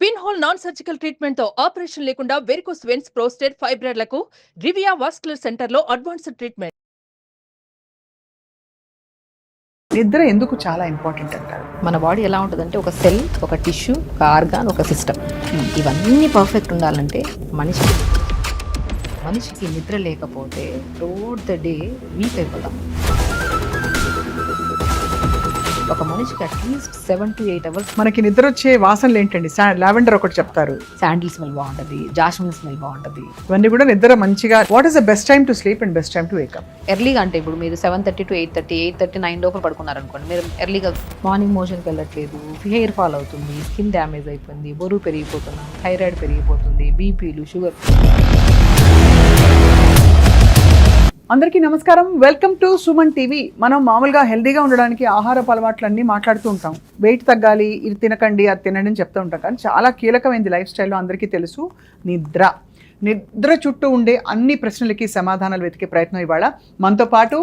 Pin hole non surgical treatment తో operation లేకుండా varicose veins prostate ఫైబ్రాయిడ్లకు రివియా వాస్కులర్ సెంటర్ లో అడ్వాన్స్డ్ ట్రీట్మెంట్. నిద్ర ఎందుకు చాలా ఇంపార్టెంట్ అంటారు? మన బాడీ ఎలా ఉంటుందంటే ఒక సెల్, ఒక టిష్యూ, ఒక ఆర్గాన్, ఒక సిస్టమ్. ఇవన్నీ పర్ఫెక్ట్ ఉండాలంటే మనిషికి నిద్ర లేకపోతే త్రూఅవుట్ ద డే వీక్ అయిపోతాం. ఒక మనిషికి అట్లీస్ట్ 7 to 8 అవర్స్. మనకి నిద్ర వచ్చే వాసనలు ఏంటండి? లావెండర్ ఒకటి చెప్తారు, శాండిల్ స్మెల్ బాగుంటుంది, జాస్మిన్ స్మెల్ బాగుంటుంది. ఇవన్నీ కూడా నిద్ర మంచిగా. What is the best time to sleep and best time to wake up? ఎర్లీగా అంటే ఇప్పుడు మీరు 7:30 to 8:30, 8:30, 9 లోపల పడుకున్నారనుకోండి, మీరు ఎర్లీగా మార్నింగ్ మోషన్కి వెళ్ళట్లేదు, హెయిర్ ఫాల్ అవుతుంది, స్కిన్ డ్యామేజ్ అయిపోయింది, బరువు పెరిగిపోతున్నాం, థైరాయిడ్ పెరిగిపోతుంది, బీపీలు, షుగర్. అందరికీ నమస్కారం, వెల్కమ్ టు సుమన్ టీవీ. మనం మామూలుగా హెల్దీగా ఉండడానికి ఆహారపు అలవాట్లన్నీ మాట్లాడుతూ ఉంటాం. వెయిట్ తగ్గాలి, ఇది తినకండి, అది తినండి అని చెప్తూ ఉంటాం. కానీ చాలా కీలకమైనది లైఫ్ స్టైల్లో అందరికీ తెలుసు, నిద్ర. నిద్ర చుట్టూ ఉండే అన్ని ప్రశ్నలకి సమాధానాలు వెతికే ప్రయత్నం ఇవాళ మనతో పాటు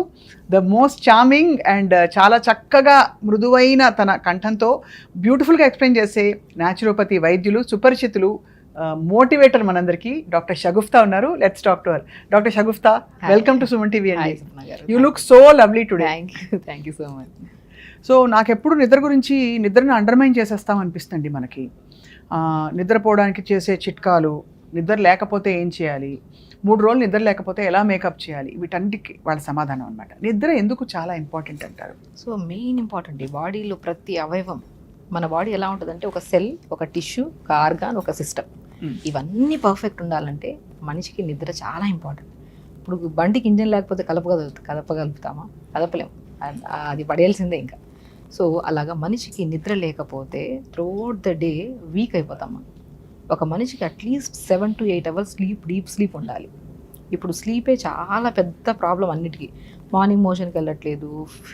ద మోస్ట్ చార్మింగ్ అండ్ చాలా చక్కగా మృదువైన తన కంఠంతో బ్యూటిఫుల్గా ఎక్స్ప్లెయిన్ చేసే న్యాచురోపతి వైద్యులు, సుపరిచితులు, మోటివేటర్ మనందరికీ డాక్టర్ షగుఫ్తా ఉన్నారు. Let's talk to her. Doctor Shagufta, welcome to Suman TV అండి. You look so lovely today. Thank you so much. So నాకు ఎప్పుడు నిద్ర గురించి, నిద్రని అండర్మైన్ చేసేస్తాం అనిపిస్తుంది మనకి. నిద్రపోవడానికి చేసే చిట్కాలు, నిద్ర లేకపోతే ఏం చేయాలి, 3 రోజులు నిద్ర లేకపోతే ఎలా మేకప్ చేయాలి, వీటన్నిటికి వాళ్ళ సమాధానం అనమాట. నిద్ర ఎందుకు చాలా ఇంపార్టెంట్ అంటారు? సో మెయిన్ ఇంపార్టెంట్, ఈ బాడీలో ప్రతి అవయవం, మన బాడీ ఎలా ఉంటుందంటే ఒక సెల్, ఒక టిష్యూ, ఒక ఆర్గాన్, ఒక సిస్టమ్. ఇవన్నీ పర్ఫెక్ట్ ఉండాలంటే మనిషికి నిద్ర చాలా ఇంపార్టెంట్. ఇప్పుడు బండికి ఇంజన్ లేకపోతే కదపగలుగుతామా? కదపలేము, అది పడేయాల్సిందే ఇంకా. సో అలాగా మనిషికి నిద్ర లేకపోతే త్రూఅవుట్ ద డే వీక్ అయిపోతామా. ఒక మనిషికి at least 7 to 8 hours sleep, deep sleep ఉండాలి. ఇప్పుడు స్లీపే చాలా పెద్ద ప్రాబ్లం అన్నిటికీ. మార్నింగ్ మోషన్కి వెళ్ళట్లేదు,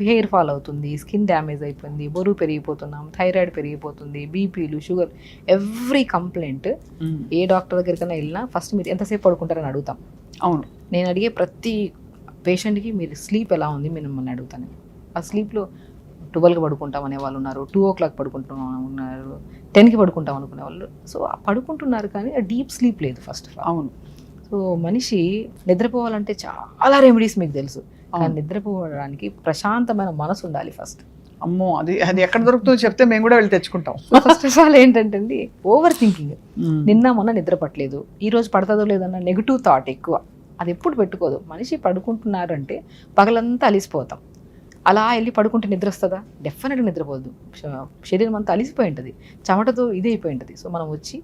హెయిర్ ఫాల్ అవుతుంది, స్కిన్ డ్యామేజ్ అయిపోయింది, బరువు పెరిగిపోతున్నాం, థైరాయిడ్ పెరిగిపోతుంది, బీపీలు, షుగర్, ఎవ్రీ కంప్లైంట్. ఏ డాక్టర్ దగ్గరికైనా వెళ్ళినా ఫస్ట్ మీరు ఎంతసేపు పడుకుంటారని అడుగుతాం. అవును, నేను అడిగే ప్రతి పేషెంట్కి మీరు స్లీప్ ఎలా ఉంది మిమ్మల్ని అడుగుతాను. ఆ స్లీప్లో 12కి పడుకుంటాం అనే వాళ్ళు ఉన్నారు, 2 o'clock పడుకుంటాం ఉన్నారు, 10కి పడుకుంటాం అనుకునే వాళ్ళు. సో పడుకుంటున్నారు కానీ ఆ డీప్ స్లీప్ లేదు ఫస్ట్ ఆఫ్ ఆల్. అవును. సో మనిషి నిద్రపోవాలంటే చాలా రెమెడీస్ మీకు తెలుసు, కానీ నిద్రపోవడానికి ప్రశాంతమైన మనసు ఉండాలి ఫస్ట్. అమ్మో, అది అది ఎక్కడ దొరుకుతుందో చెప్తే మేము కూడా వెళ్ళి తెచ్చుకుంటాం. ఫస్ట్ ఆఫ్ ఆల్ ఏంటంటే ఓవర్ థింకింగ్. నిన్న మొన్న నిద్ర పట్టలేదు, ఈ రోజు పడతాదో లేదన్న నెగిటివ్ థాట్ ఎక్కువ. అది ఎప్పుడు పెట్టుకోదు. మనిషి పడుకుంటున్నారంటే పగలంతా అలిసిపోతాం. అలా వెళ్ళి పడుకుంటే నిద్ర వస్తుందా? డెఫినెట్గా నిద్రపోదు. శరీరం అంతా అలిసిపోయి ఉంటుంది, చెమటతో ఇదే అయిపోయి ఉంటుంది. సో మనం వచ్చి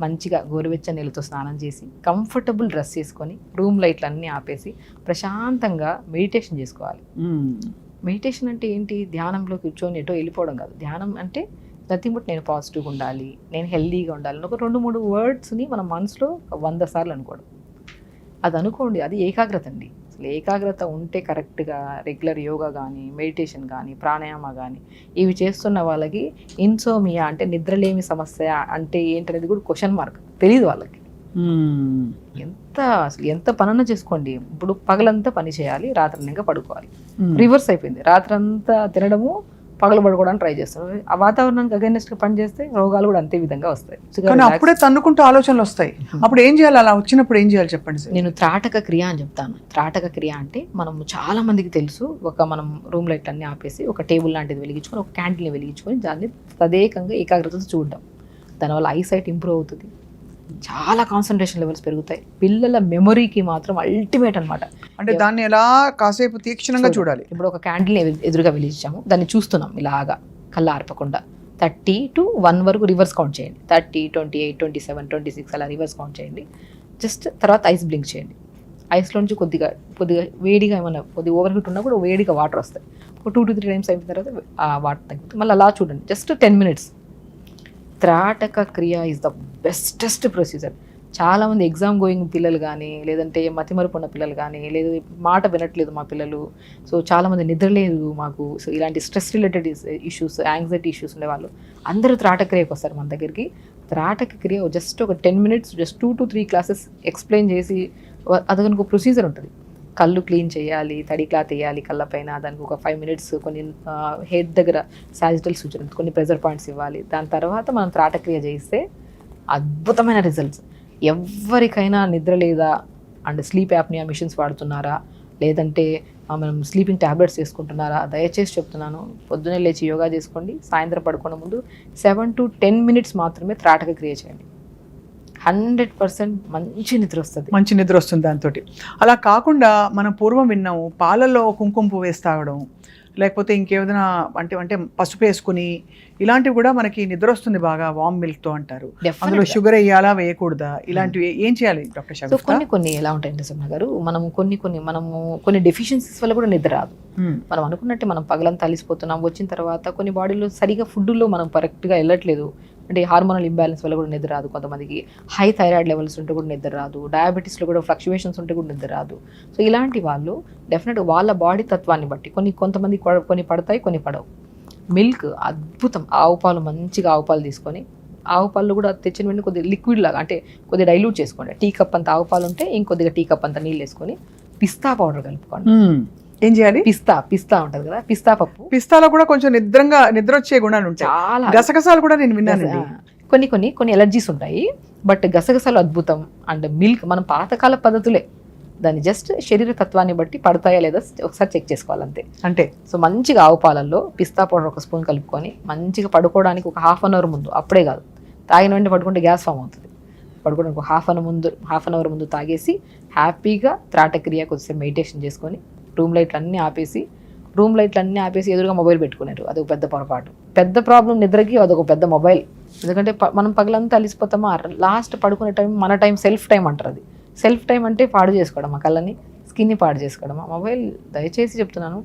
మంచిగా గోరువెచ్చని నీళ్ళతో స్నానం చేసి కంఫర్టబుల్ డ్రెస్ చేసుకొని రూమ్ లైట్లు అన్నీ ఆపేసి ప్రశాంతంగా మెడిటేషన్ చేసుకోవాలి. మెడిటేషన్ అంటే ఏంటి? ధ్యానంలో కూర్చొని ఎటో వెళ్ళిపోవడం కాదు. ధ్యానం అంటే నథింగ్ బట్ నేను పాజిటివ్గా ఉండాలి, నేను హెల్దీగా ఉండాలి, ఒక 2-3 వర్డ్స్ని మన మనసులో 100 సార్లు అనుకోవడం. అది అనుకోండి, అది ఏకాగ్రత అండి. అసలు ఏకాగ్రత ఉంటే కరెక్ట్గా రెగ్యులర్ యోగా కానీ, మెడిటేషన్ కానీ, ప్రాణాయామ కానీ ఇవి చేస్తున్న వాళ్ళకి ఇన్సోమియా అంటే నిద్రలేమి సమస్య అంటే ఏంటనేది కూడా క్వశ్చన్ మార్క్, తెలియదు వాళ్ళకి. అసలు ఎంత పనన్నా చేసుకోండి, ఇప్పుడు పగలంతా పని చేయాలి, రాత్రి ఇంకా పడుకోవాలి. రివర్స్ అయిపోయింది, రాత్రంతా తినడము, పగలు పడుకోవడానికి ట్రై చేస్తారు. ఆ వాతావరణానికి అగైనెస్ట్గా పని చేస్తే రోగాలు కూడా అంతే విధంగా వస్తాయి. కానీ అప్పుడే తన్నుకుంటూ ఆలోచనలు వస్తాయి. అప్పుడు ఏం చేయాలి? అలా వచ్చినప్పుడు ఏం చేయాలి చెప్పండి సార్. నేను త్రాటక క్రియ అని చెప్తాను. త్రాటక క్రియ అంటే మనం చాలా మందికి తెలుసు, మనం రూమ్ లైట్ అన్ని ఆపేసి ఒక టేబుల్ లాంటిది వెలిగించుకొని, ఒక క్యాండిల్ని వెలిగించుకొని దాన్ని తదేకంగా ఏకాగ్రతతో చూడడం. దానివల్ల ఐసైట్ ఇంప్రూవ్ అవుతుంది, చాలా కాన్సన్ట్రేషన్ లెవెల్స్ పెరుగుతాయి. పిల్లల మెమొరీకి మాత్రం అల్టిమేట్ అనమాట. అంటే దాన్ని ఎలా కాసేపు తీక్షణంగా చూడాలి. ఇప్పుడు ఒక క్యాండిల్ని ఎదురుగా వెలిగించాము, దాన్ని చూస్తున్నాం ఇలాగా కళ్ళ ఆర్పకుండా. 30 to 1 వరకు రివర్స్ కౌంట్ చేయండి. 30, 28, 27, 26 అలా రివర్స్ కౌంట్ చేయండి. జస్ట్ తర్వాత ఐస్ బ్లింక్ చేయండి. ఐస్లో నుంచి కొద్దిగా వేడిగా ఏమైనా కొద్దిగా ఓవర్ హీట్ ఉన్నా కూడా వేడిగా వాటర్ వస్తాయి. ఒక 2 to 3 టైమ్స్ అయిన తర్వాత ఆ వాటర్ తగ్గుతుంది. మళ్ళీ అలా చూడండి, జస్ట్ 10 minutes. త్రాటక క్రియ ఈజ్ ద బెస్టెస్ట్ ప్రొసీజర్. చాలామంది ఎగ్జామ్ గోయింగ్ పిల్లలు కానీ, లేదంటే మతిమరుపు ఉన్న పిల్లలు కానీ, లేదా మాట వినట్లేదు మా పిల్లలు, సో చాలామంది నిద్రలేదు మాకు, సో ఇలాంటి stress related issues, anxiety issues ఉండేవాళ్ళు అందరూ త్రాటక క్రియకి వస్తారు మన దగ్గరికి. త్రాటక క్రియ జస్ట్ ఒక 10 minutes, just 2 to 3 classes explain చేసి, అదొక ఒక ప్రొసీజర్ ఉంటుంది. కళ్ళు క్లీన్ చేయాలి, తడి క్లాత్ వేయాలి కళ్ళపైన, దానికి ఒక 5 minutes కొన్ని హెడ్ దగ్గర సాజిటల్ సూచన, కొన్ని ప్రెజర్ పాయింట్స్ ఇవ్వాలి. దాని తర్వాత మనం త్రాటక్రియ చేయిస్తే అద్భుతమైన రిజల్ట్స్. ఎవరికైనా నిద్ర లేదా అండ్ స్లీప్ యాప్నియా మిషన్స్ వాడుతున్నారా, లేదంటే మనం స్లీపింగ్ ట్యాబ్లెట్స్ తీసుకుంటున్నారా, దయచేసి చెప్తున్నాను, పొద్దున్నే లేచి యోగా చేసుకోండి. సాయంత్రం పడుకునే ముందు 7 to 10 minutes మాత్రమే త్రాటక క్రియ చేయండి. 100% మంచి నిద్ర వస్తుంది. మంచి నిద్ర వస్తుంది దాంతో. అలా కాకుండా మనం పూర్వం విన్నాము, పాలల్లో కుంకుమ పువ్వు వేసి తాగడం, లేకపోతే ఇంకేదైనా అంటే పసుపు వేసుకుని, ఇలాంటివి కూడా మనకి నిద్ర వస్తుంది బాగా వామ్ మిల్క్తో అంటారు. అందులో షుగర్ వేయాలా వేయకూడదా, ఇలాంటివి ఏం చేయాలి డాక్టర్ సో కొన్ని ఎలా ఉంటాయంటే సుమా గారు, మనము కొన్ని డెఫిషియన్సీస్ వల్ల కూడా నిద్ర రాదు. మనం అనుకున్నట్టే మనం పగలంతా అలిసిపోతున్నాం, వచ్చిన తర్వాత కొన్ని బాడీలో సరిగా ఫుడ్లో మనం కరెక్ట్గా వెళ్ళట్లేదు, అంటే హార్మోనల్ ఇంబ్యాలెన్స్ వల్ల కూడా నిద్ర రాదు. కొంతమందికి హై థైరాయిడ్ లెవెల్స్ ఉంటే కూడా నిద్ర రాదు, డయాబెటీస్లో కూడా ఫ్లక్చువేషన్స్ ఉంటే కూడా నిద్ర రాదు. సో ఇలాంటి వాళ్ళు డెఫినెట్గా వాళ్ళ బాడీ తత్వాన్ని బట్టి కొంతమంది కొన్ని పడతాయి, కొన్ని పడవు. మిల్క్ అద్భుతం. ఆవు పాలు, మంచిగా ఆవు పాలు తీసుకొని, ఆవు పాలు కూడా తెచ్చిన వెంటనే కొద్దిగా లిక్విడ్ లాగా, అంటే కొద్దిగా డైల్యూట్ చేసుకోండి. టీ కప్ అంత ఆవు పాలు ఉంటే ఇంకొద్దిగా టీ కప్ అంత నీళ్ళు వేసుకొని పిస్తా పౌడర్ కలుపుకోండి. ఏం చేయాలి? పిస్తా ఉంటది కదా, పిస్తా పప్పు. పిస్తాలో కూడా కొంచెం నిద్ర వచ్చే గుణాలు ఉంటాయి. చాలా గసగసాలు కూడా నేను విన్నానండి. కొన్ని ఎలర్జీస్ ఉంటాయి, బట్ గసగసాలు అద్భుతం. అండ్ మిల్క్ మనం పాతకాల పద్ధతులే, దాన్ని జస్ట్ శరీర తత్వాన్ని బట్టి పడతాయా లేదా ఒకసారి చెక్ చేసుకోవాలంతే. అంటే సో మంచిగా ఆవు పాలల్లో పిస్తా పౌడర్ 1 స్పూన్ కలుపుకొని మంచిగా పడుకోవడానికి ఒక 1/2 hour ముందు, అప్పుడే కాదు, తాగిన వెంటనే పడుకుంటే గ్యాస్ ఫామ్ అవుతుంది. పడుకోవడానికి ఒక హాఫ్ అన్ అవర్ ముందు తాగేసి హ్యాపీగా త్రాటక్రియ కొద్దిసేపు మెడిటేషన్ చేసుకొని రూమ్ లైట్లన్నీ ఆపేసి ఎదురుగా మొబైల్ పెట్టుకున్నారు. అదొక పెద్ద పొరపాటు. పెద్ద ప్రాబ్లం నిద్రకి అదొక పెద్ద మొబైల్. ఎందుకంటే మనం పగలంతా అలిసిపోతామా, లాస్ట్ పడుకునే టైం మన టైం, సెల్ఫ్ టైం అంటారు. అది సెల్ఫ్ టైం అంటే పాడు చేసుకోవడమా, కళ్ళని స్కిన్ని పాడు చేసుకోవడమా. మొబైల్ దయచేసి చెప్తున్నాను,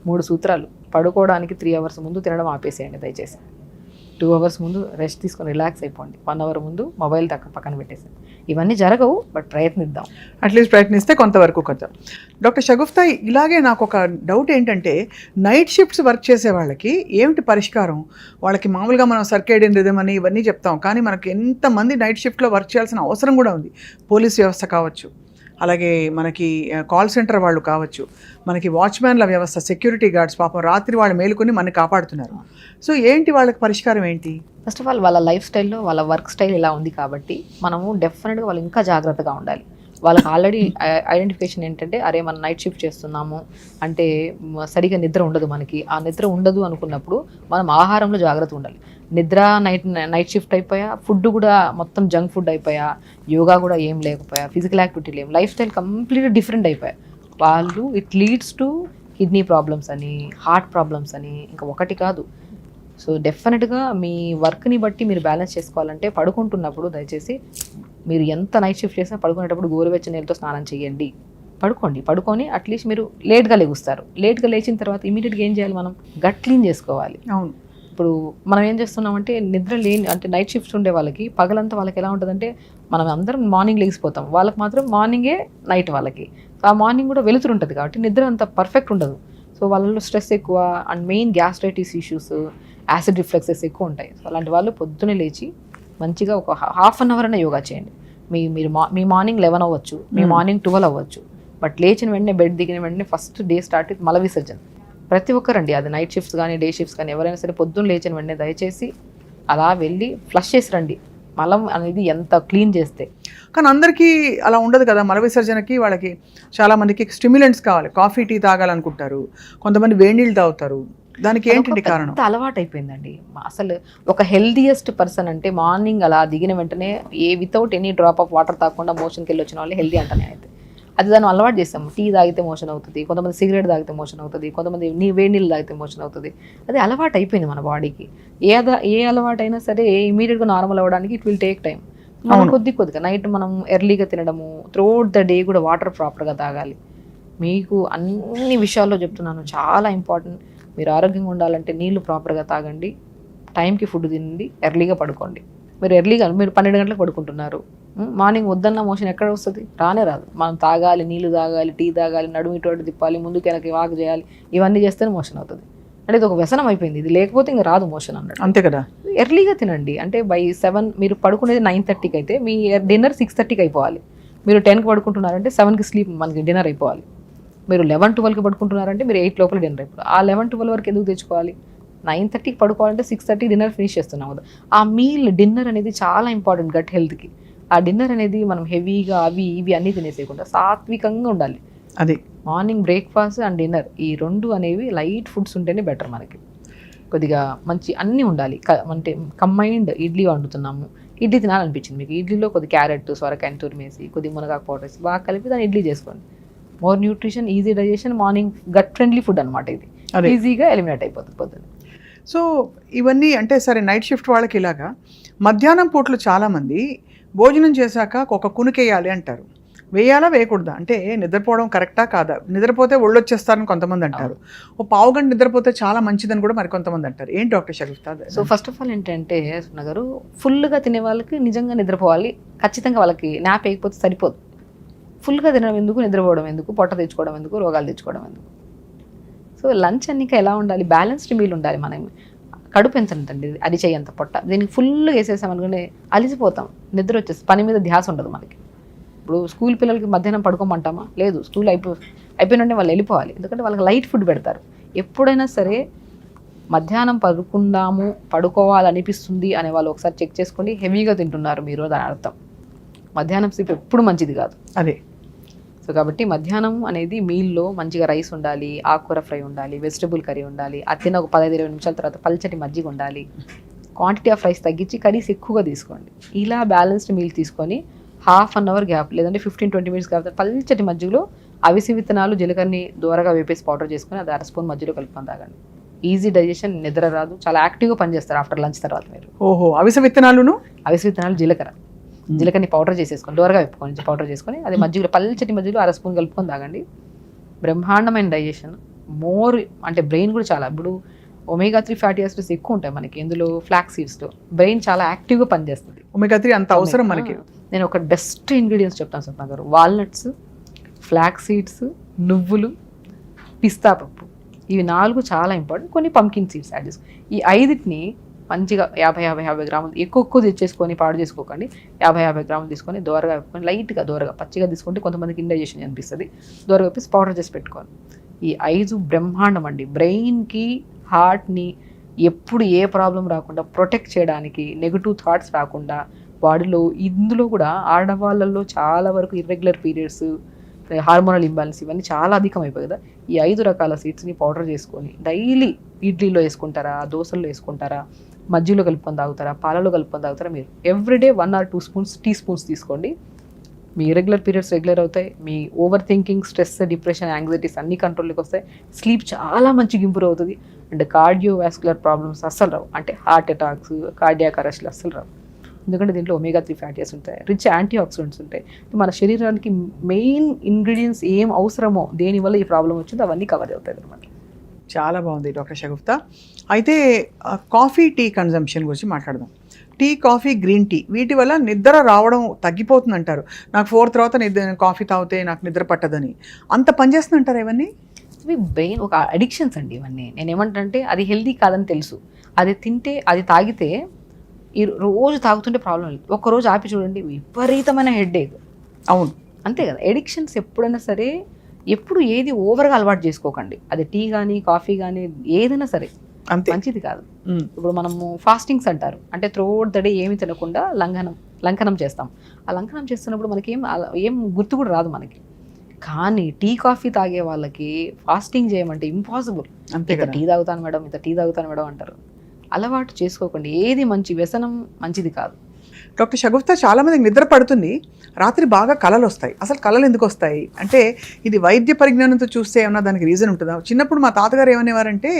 3 సూత్రాలు. పడుకోవడానికి 3 hours ముందు తినడం ఆపేసేయండి దయచేసి. 2 hours ముందు రెస్ట్ తీసుకొని రిలాక్స్ అయిపోండి. 1 hour ముందు మొబైల్ పక్కన పెట్టేసేయండి. ఇవన్నీ జరగవు, బట్ ప్రయత్నిద్దాం. అట్లీస్ట్ ప్రయత్నిస్తే కొంతవరకు కొంచెం. డాక్టర్ షగుఫ్తా, ఇలాగే నాకు ఒక డౌట్ ఏంటంటే, నైట్ షిఫ్ట్స్ వర్క్ చేసే వాళ్ళకి ఏమిటి పరిష్కారం? వాళ్ళకి మామూలుగా మనం సర్కేడియన్ రిథమ్ అని ఇవన్నీ చెప్తాం, కానీ మనకి ఎంతమంది నైట్ షిఫ్ట్లో వర్క్ చేయాల్సిన అవసరం కూడా ఉంది. పోలీస్ వ్యవస్థ కావచ్చు, అలాగే మనకి కాల్ సెంటర్ వాళ్ళు కావచ్చు, మనకి వాచ్మ్యాన్ల వ్యవస్థ, సెక్యూరిటీ గార్డ్స్, పాపం రాత్రి వాళ్ళు మేలుకొని మనని కాపాడుతున్నారు. సో ఏంటి వాళ్ళకి పరిష్కారం ఏంటి? ఫస్ట్ ఆఫ్ ఆల్ వాళ్ళ లైఫ్ స్టైల్లో వాళ్ళ వర్క్ స్టైల్ ఇలా ఉంది కాబట్టి మనము డెఫినెట్గా వాళ్ళు ఇంకా జాగ్రత్తగా ఉండాలి. వాళ్ళకి ఆల్రెడీ ఐడెంటిఫికేషన్ ఏంటంటే, అరే మనం నైట్ షిఫ్ట్ చేస్తున్నాము అంటే సరిగా నిద్ర ఉండదు మనకి. ఆ నిద్ర ఉండదు అనుకున్నప్పుడు మనం ఆహారంలో జాగ్రత్త ఉండాలి. నిద్ర నైట్ షిఫ్ట్ అయిపోయా, ఫుడ్ కూడా మొత్తం జంక్ ఫుడ్ అయిపోయా, యోగా కూడా ఏం లేకపోయా, ఫిజికల్ యాక్టివిటీ లేవు, లైఫ్ స్టైల్ కంప్లీట్గా డిఫరెంట్ అయిపోయా వాళ్ళు. It leads to kidney problems అని, హార్ట్ ప్రాబ్లమ్స్ అని, ఇంకా ఒకటి కాదు. సో డెఫినెట్గా మీ వర్క్ని బట్టి మీరు బ్యాలెన్స్ చేసుకోవాలంటే, పడుకుంటున్నప్పుడు దయచేసి మీరు ఎంత నైట్ షిఫ్ట్ చేసినా పడుకునేటప్పుడు గోరువెచ్చని నీళ్ళతో స్నానం చేయండి. పడుకొని అట్లీస్ట్ మీరు లేట్గా లేగుస్తారు. లేట్గా లేచిన తర్వాత ఇమీడియట్గా ఏం చేయాలి, మనం గట్ క్లీన్ చేసుకోవాలి. అవును. ఇప్పుడు మనం ఏం చేస్తున్నామంటే, నిద్ర లేని అంటే నైట్ షిఫ్ట్స్ ఉండే వాళ్ళకి పగలంతా వాళ్ళకి ఎలా ఉంటుందంటే, మనం అందరం మార్నింగ్ లేచిపోతాం, వాళ్ళకి మాత్రం మార్నింగే నైట్ వాళ్ళకి. ఆ మార్నింగ్ కూడా వెలుతురు ఉంటుంది కాబట్టి నిద్ర అంత పర్ఫెక్ట్ ఉండదు. సో వాళ్ళలో స్ట్రెస్ ఎక్కువ, and main gastritis issues, acid reflexes ఎక్కువ ఉంటాయి. సో అలాంటి వాళ్ళు పొద్దున్నే లేచి మంచిగా ఒక 1/2 hour అయినా యోగా చేయండి. మీ మార్నింగ్ 11 అవ్వచ్చు, మీ మార్నింగ్ 12 అవ్వచ్చు, బట్ లేచిన వెంటనే బెడ్ దిగిన వెంటనే ఫస్ట్ డే స్టార్ట్ విత్ మల విసర్జన. ప్రతి ఒక్కరండి, అది నైట్ షిఫ్ట్స్ కానీ డే షిఫ్ట్స్ కానీ ఎవరైనా సరే పొద్దున్న లేచిన వెంటనే దయచేసి అలా వెళ్ళి ఫ్లష్ చేసి రండి. మలం అనేది ఎంత క్లీన్ చేస్తే. కానీ అందరికీ అలా ఉండదు కదా. మల విసర్జనకి వాళ్ళకి చాలామందికి స్టిమ్యులెంట్స్ కావాలి, కాఫీ టీ తాగాలనుకుంటారు, కొంతమంది వేడి నీళ్ళు తాగుతారు. దానికి ఏంటంటే కారణం? అలవాటు అయిపోయిందండి. అసలు ఒక హెల్దియెస్ట్ పర్సన్ అంటే మార్నింగ్ అలా దిగిన వెంటనే without any drop of water తాగకుండా మోషన్కి వెళ్ళి వచ్చిన వాళ్ళు హెల్దీ అంటానే. అయితే అది దాన్ని అలవాటు చేస్తాము. టీ తాగితే మోషన్ అవుతుంది, కొంతమంది సిగరెట్ తాగితే మోషన్ అవుతుంది, కొంతమంది వేడి నీళ్ళు తాగితే మోషన్ అవుతుంది. అది అలవాటు అయిపోయింది మన బాడీకి. ఏ అలవాటు అయినా సరే ఇమీడియట్గా నార్మల్ అవ్వడానికి ఇట్ విల్ టేక్ టైం. మనం కొద్దిగా నైట్ మనం ఎర్లీగా తినడము, త్రూఅవుట్ ద డే కూడా వాటర్ ప్రాపర్గా తాగాలి. మీకు అన్ని విషయాల్లో చెప్తున్నాను, చాలా ఇంపార్టెంట్. మీరు ఆరోగ్యంగా ఉండాలంటే నీళ్లు ప్రాపర్గా తాగండి, టైంకి ఫుడ్ తినండి, ఎర్లీగా పడుకోండి. మీరు 12 గంటలకు పడుకుంటున్నారు, మార్నింగ్ వద్దన్న మోషన్ ఎక్కడ వస్తుంది? రానే రాదు. మనం తాగాలి, నీళ్లు తాగాలి, టీ తాగాలి, నడుము ఇటువంటి తిప్పాలి, ముందుకు వెనక్కి వాక్ చేయాలి, ఇవన్నీ చేస్తేనే మోషన్ అవుతుంది. అంటే ఇది ఒక వ్యసనం అయిపోయింది. ఇది లేకపోతే ఇంకా రాదు మోషన్ అన్నట్టు. అంతే కదా. ఎర్లీగా తినండి. అంటే బై 7 మీరు పడుకునేది 9:30కి అయితే మీ డిన్నర్ 6:30కి అయిపోవాలి. మీరు 10కి పడుకుంటున్నారంటే 7కి స్లీప్ మనకి డిన్నర్ అయిపోవాలి. మీరు 11-12కి పడుకుంటున్నారంటే మీరు 8 లోపల డిన్నర్ అయిపోవాలి. ఆ 11-12 వరకు ఎందుకు తెచ్చుకోవాలి? 9:30కి పడుకోవాలంటే 6:30 డిన్నర్ ఫినిష్ చేస్తున్నాం కదా. ఆ డిన్నర్ అనేది చాలా ఇంపార్టెంట్ గట్ హెల్త్కి. ఆ డిన్నర్ అనేది మనం హెవీగా అవి ఇవి అన్నీ తినేసేయకుండా సాత్వికంగా ఉండాలి. అది మార్నింగ్ బ్రేక్ఫాస్ట్ అండ్ డిన్నర్ ఈ 2 అనేవి లైట్ ఫుడ్స్ ఉంటేనే బెటర్ మనకి. కొద్దిగా మంచి అన్నీ ఉండాలి. అంటే కంబైన్డ్ ఇడ్లీ వండుతున్నాము, ఇడ్లీ తినాలనిపించింది మీకు, ఇడ్లీలో కొద్ది క్యారెట్ సొరకాయని తురిమేసి కొద్ది మునగాకు పౌడర్ వేసి బాగా కలిపి దాన్ని ఇడ్లీ చేసుకోండి. More nutrition, easy digestion, morning gut friendly food అనమాట. ఇది ఈజీగా ఎలిమినేట్ అయిపోతుంది పొద్దున్న. సో ఇవన్నీ అంటే సరే నైట్ షిఫ్ట్ వాళ్ళకి ఇలాగా, మధ్యాహ్నం పూటలు చాలామంది భోజనం చేశాక ఒక కునుకేయాలి అంటారు. వేయాలా వేయకూడదా? అంటే నిద్రపోవడం కరెక్టా కాదా? నిద్రపోతే ఒళ్ళు వచ్చేస్తారని కొంతమంది అంటారు, ఓ పావు గంట నిద్రపోతే చాలా మంచిదని కూడా మరి కొంతమంది అంటారు. ఏం doctor Shagufta? So first of all ఏంటంటే సున్నా గారు, ఫుల్గా తినే వాళ్ళకి నిజంగా నిద్రపోవాలి ఖచ్చితంగా. వాళ్ళకి నాప్ వేయకపోతే సరిపోదు. ఫుల్గా తినడం ఎందుకు, నిద్రపోవడం ఎందుకు, పొట్ట తెచ్చుకోవడం ఎందుకు, రోగాలు తెచ్చుకోవడం ఎందుకు? సో లంచ్ అన్నిక ఎలా ఉండాలి? బ్యాలెన్స్డ్ మీల్ ఉండాలి. మనం కడుపు ఎంత ఉంటుందండి, అది చెయ్యంత పొట్ట. దీనికి ఫుల్గా వేసేసామనుకునే అలిసిపోతాం, నిద్ర వచ్చేసి పని మీద ధ్యాస ఉండదు మనకి. ఇప్పుడు స్కూల్ పిల్లలకి మధ్యాహ్నం పడుకోమంటామా? లేదు, స్కూల్ అయిపోయినంటే వాళ్ళు వెళ్ళిపోవాలి. ఎందుకంటే వాళ్ళకి లైట్ ఫుడ్ పెడతారు. ఎప్పుడైనా సరే మధ్యాహ్నం పడుకోవాలనిపిస్తుంది అనే వాళ్ళు ఒకసారి చెక్ చేసుకోండి. హెవీగా తింటున్నారు మీరు, దాని అర్థం మధ్యాహ్నం సేపు ఎప్పుడు మంచిది కాదు. అదే. సో కాబట్టి మధ్యాహ్నం అనేది మీల్లో మంచిగా రైస్ ఉండాలి, ఆకుకూర ఫ్రై ఉండాలి, వెజిటబుల్ కర్రీ ఉండాలి. అది తిన్న ఒక 15-20 నిమిషాల తర్వాత పల్చటి మజ్జిగ ఉండాలి. క్వాంటిటీ ఆఫ్ రైస్ తగ్గించి కర్రీస్ ఎక్కువగా తీసుకోండి. ఇలా బ్యాలెన్స్డ్ మీల్ తీసుకొని హాఫ్ అన్ అవర్ గ్యాప్ లేదంటే 15-20 మినిట్స్ గ్యాప్ పల్చటి మజ్జిగలో అవిసి విత్తనాలు, జీలకర్రని దూరగా వేపేసి పౌడర్ చేసుకొని అది 1 స్పూన్ మధ్యలో కలుపుకొని తాగండి. ఈజీ డైజెషన్, నిద్ర రాదు, చాలా యాక్టివ్గా పనిచేస్తారు ఆఫ్టర్ లంచ్ తర్వాత మీరు. ఓహో, అవిసి విత్తనాలు, జీలకర్రని పౌడర్ చేసేసుకొని దూరగా వేపుకొని పౌడర్ చేసుకొని అది మజ్జిగలో పల్చటి మజ్జిగలో 1 స్పూన్ కలుపుకొని తాగండి. బ్రహ్మాండమైన డైజెషన్. మోర్ అంటే బ్రెయిన్ కూడా చాలా, ఇప్పుడు omega-3 ఫ్యాటీ యాసిడ్స్ ఎక్కువ ఉంటాయి మనకి ఇందులో, ఫ్లాక్స్ సీడ్స్లో. బ్రెయిన్ చాలా యాక్టివ్గా పనిచేస్తుంది. omega-3 అంత అవసరం మనకి. నేను ఒక బెస్ట్ ఇంగ్రీడియంట్స్ చెప్తాను సప్నా గారు. వాల్నట్స్, ఫ్లాక్స్ సీడ్స్, నువ్వులు, పిస్తా పప్పు, ఇవి 4 చాలా ఇంపార్టెంట్. కొన్ని పంకిన్ సీడ్స్ యాడ్ చేసుకో. ఈ 5టిని మంచిగా 50 గ్రాములు ఎక్కువ తెచ్చేసుకొని పాడు చేసుకోకండి. 50 గ్రాములు తీసుకొని దోరగా వేపుకొని లైట్గా దోరగా పచ్చిగా తీసుకుంటే కొంతమందికి ఇండైజెషన్ అనిపిస్తుంది. దోరగా వేపేసి పౌడర్ చేసి పెట్టుకోవాలి. ఈ 5 బ్రహ్మాండం అండి. బ్రెయిన్కి, హార్ట్ని ఎప్పుడు ఏ ప్రాబ్లం రాకుండా ప్రొటెక్ట్ చేయడానికి, నెగిటివ్ థాట్స్ రాకుండా బాడీలో. ఇందులో కూడా ఆడవాళ్ళల్లో చాలా వరకు ఇర్రెగ్యులర్ పీరియడ్స్, హార్మోనల్ ఇంబ్యాలెన్స్ ఇవన్నీ చాలా అధికమైపోయి కదా. ఈ 5 రకాల సీడ్స్ని పౌడర్ చేసుకొని డైలీ ఇడ్లీలో వేసుకుంటారా, దోశల్లో వేసుకుంటారా, మజ్జిగలో కలుపుకొని తాగుతారా, పాలలో కలుపుకొని తాగుతారా, మీరు ఎవ్రీడే 1 or 2 టీ స్పూన్స్ తీసుకోండి. మీ ఇర్రెగ్యులర్ పీరియడ్స్ రెగ్యులర్ అవుతాయి. మీ over thinking, stress, depression, anxieties అన్ని కంట్రోల్లోకి వస్తాయి. స్లీప్ చాలా మంచిగా ఇంప్రూవ్ అవుతుంది. అండ్ కార్డియోవాస్కులర్ ప్రాబ్లమ్స్ అస్సలు రావు. అంటే హార్ట్ అటాక్స్, కార్డియాక్ అరెస్ట్లు అస్సలు రావు. ఎందుకంటే దీంట్లో omega-3 ఫ్యాటీ యాసిడ్స్ ఉంటాయి, రిచ్ యాంటీ ఆక్సిడెంట్స్ ఉంటాయి. మన శరీరానికి మెయిన్ ఇంగ్రీడియంట్స్ ఏం అవసరమో, దేనివల్ల ఈ ప్రాబ్లం వచ్చిందో అవన్నీ కవర్ అవుతాయి అనమాట. చాలా బాగుంది డాక్టర్ షగుఫ్తా. అయితే కాఫీ, టీ కన్జంప్షన్ గురించి మాట్లాడదాం. టీ, కాఫీ, గ్రీన్ టీ వీటి వల్ల నిద్ర రావడం తగ్గిపోతుంది అంటారు. నాకు 4 తర్వాత కాఫీ తాగితే నాకు నిద్ర పట్టదని, అంత పనిచేస్తుంది అంటారు ఇవన్నీ? ఇవి బ్రెయిన్ ఒక అడిక్షన్స్ అండి ఇవన్నీ. నేను ఏమంటానంటే అది హెల్దీ కాదని తెలుసు, అది తింటే, అది తాగితే ఈ రోజు తాగుతుంటే ప్రాబ్లం లేదు. ఒక్కరోజు ఆపి చూడండి, విపరీతమైన హెడ్ఏక్. అవును, అంతే కదా. ఎడిక్షన్స్ ఎప్పుడైనా సరే, ఎప్పుడు ఏది ఓవర్గా అలవాటు చేసుకోకండి. అది టీ కానీ, కాఫీ కానీ, ఏదైనా సరే అంతే, మంచిది కాదు. ఇప్పుడు మనము ఫాస్టింగ్స్ అంటారు, అంటే త్రూఅవుట్ ద డే ఏమి తినకుండా లంఘనం చేస్తాం. ఆ లంఘనం చేస్తున్నప్పుడు మనకి ఏం గుర్తు కూడా రాదు మనకి. కానీ టీ, కాఫీ తాగే వాళ్ళకి ఫాస్టింగ్ చేయమంటే ఇంపాసిబుల్. అంతే కదా. టీ తాగుతాను మేడం అంటారు. అలవాటు చేసుకోకండి. ఏది మంచి వ్యసనం మంచిది కాదు. డాక్టర్ షగుఫ్తా, చాలా మందికి నిద్ర పడుతుంది, రాత్రి బాగా కళలు వస్తాయి. అసలు కళలు ఎందుకు వస్తాయి అంటే, ఇది వైద్య పరిజ్ఞానంతో చూస్తే ఏమన్నా దానికి రీజన్ ఉంటుందా? చిన్నప్పుడు మా తాతగారు ఏమనేవారంటే,